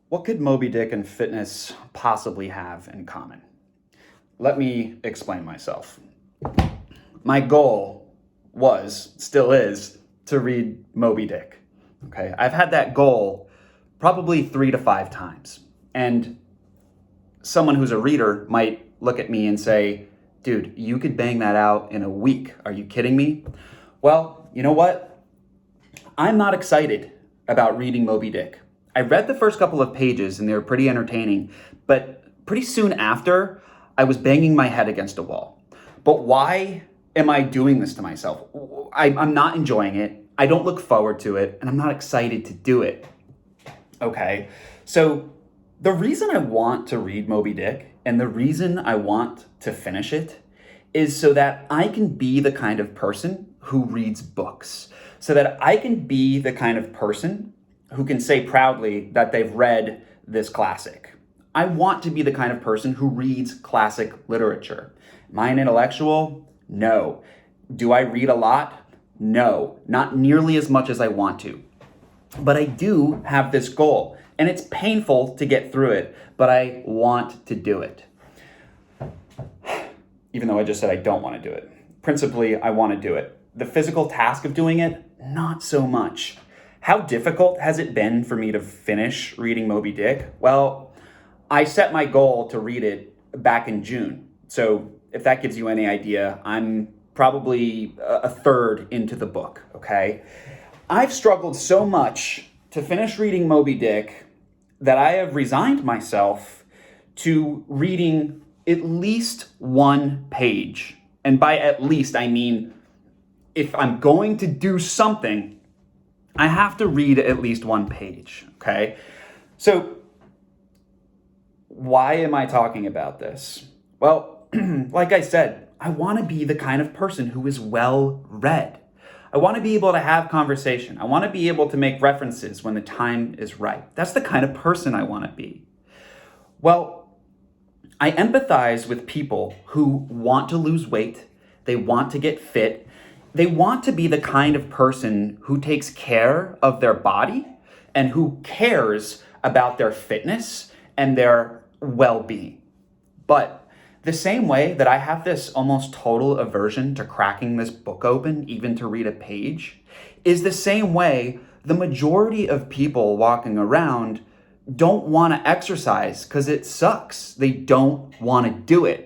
What could Moby Dick and fitness possibly have in common? Let me explain myself. My goal still is, to read Moby Dick. Okay, I've had that goal probably 3 to 5 times. And someone who's a reader might look at me and say, dude, you could bang that out in a week. Are you kidding me? Well, you know what? I'm not excited about reading Moby Dick. I read the first couple of pages and they were pretty entertaining, but pretty soon after, I was banging my head against a wall. But why am I doing this to myself? I'm not enjoying it. I don't look forward to it, and I'm not excited to do it. Okay, so the reason I want to read Moby Dick and the reason I want to finish it is so that I can be the kind of person who reads books, so that I can be the kind of person who can say proudly that they've read this classic. I want to be the kind of person who reads classic literature. Am I an intellectual? No. Do I read a lot? No, not nearly as much as I want to. But I do have this goal, and it's painful to get through it, but I want to do it. Even though I just said I don't want to do it. Principally, I want to do it. The physical task of doing it, not so much. How difficult has it been for me to finish reading Moby Dick? Well, I set my goal to read it back in June. So if that gives you any idea, I'm probably a third into the book, okay? I've struggled so much to finish reading Moby Dick that I have resigned myself to reading at least one page. And by at least, I mean, if I'm going to do something, I have to read at least one page, okay? So why am I talking about this? Well, like I said, I want to be the kind of person who is well read. I want to be able to have conversation. I want to be able to make references when the time is right. That's the kind of person I want to be. Well, I empathize with people who want to lose weight. They want to get fit. They want to be the kind of person who takes care of their body and who cares about their fitness and their well-being. But the same way that I have this almost total aversion to cracking this book open, even to read a page, is the same way the majority of people walking around don't want to exercise because it sucks. They don't want to do it.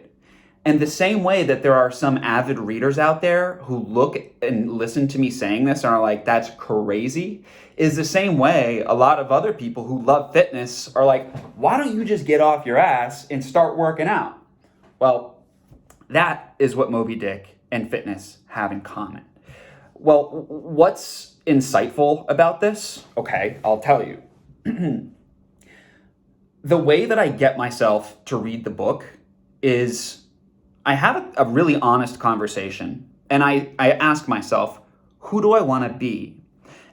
And the same way that there are some avid readers out there who look and listen to me saying this and are like, that's crazy, is the same way a lot of other people who love fitness are like, why don't you just get off your ass and start working out? Well, that is what Moby Dick and fitness have in common. Well, what's insightful about this? Okay, I'll tell you. The way that I get myself to read the book is I have a really honest conversation, and I ask myself, who do I want to be?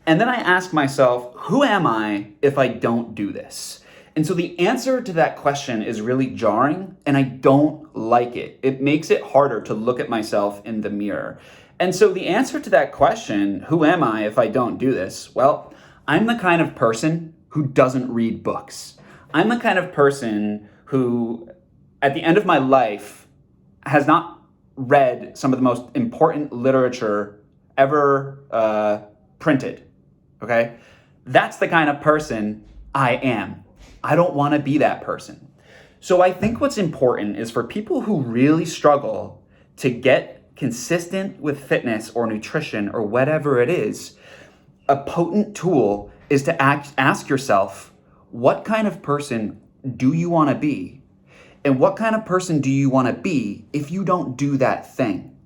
And then I ask myself, who am I if I don't do this? And so the answer to that question is really jarring, and I don't like it. It makes it harder to look at myself in the mirror. And so the answer to that question, who am I if I don't do this? Well, I'm the kind of person who doesn't read books. I'm the kind of person who, at the end of my life, has not read some of the most important literature ever printed, okay? That's the kind of person I am. I don't want to be that person. So I think what's important is for people who really struggle to get consistent with fitness or nutrition or whatever it is, a potent tool is to ask yourself, what kind of person do you want to be? And what kind of person do you want to be if you don't do that thing?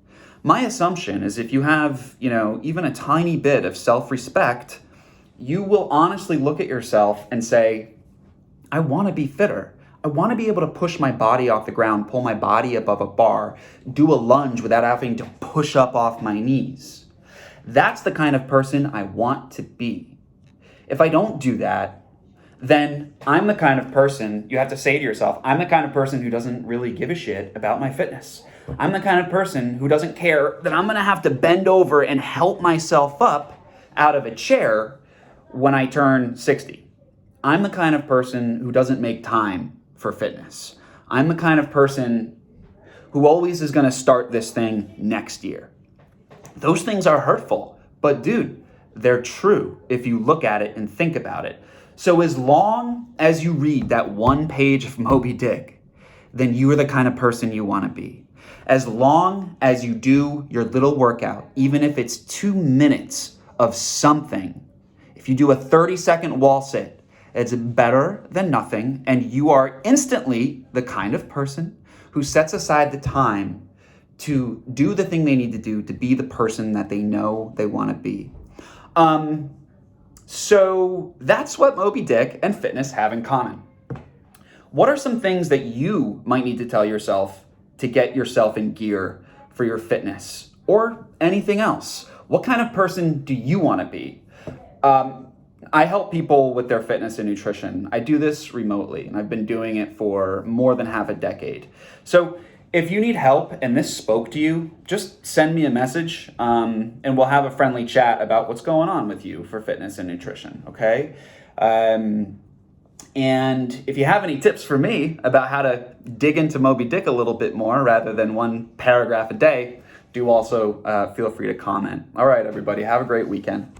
My assumption is if you have, even a tiny bit of self-respect, you will honestly look at yourself and say, I want to be fitter. I want to be able to push my body off the ground, pull my body above a bar, do a lunge without having to push up off my knees. That's the kind of person I want to be. If I don't do that, then I'm the kind of person, you have to say to yourself, I'm the kind of person who doesn't really give a shit about my fitness. I'm the kind of person who doesn't care that I'm going to have to bend over and help myself up out of a chair when I turn 60. I'm the kind of person who doesn't make time for fitness. I'm the kind of person who always is going to start this thing next year. Those things are hurtful, but dude, they're true if you look at it and think about it. So as long as you read that one page of Moby Dick, then you are the kind of person you want to be. As long as you do your little workout, even if it's 2 minutes of something, if you do a 30-second wall sit, it's better than nothing, and you are instantly the kind of person who sets aside the time to do the thing they need to do to be the person that they know they want to be. So that's what Moby Dick and fitness have in common. What are some things that you might need to tell yourself to get yourself in gear for your fitness or anything else? What kind of person do you want to be? I help people with their fitness and nutrition. I do this remotely, and I've been doing it for more than half a decade. So if you need help and this spoke to you, just send me a message, and we'll have a friendly chat about what's going on with you for fitness and nutrition, okay? And if you have any tips for me about how to dig into Moby Dick a little bit more rather than one paragraph a day, do also feel free to comment. All right, everybody, have a great weekend.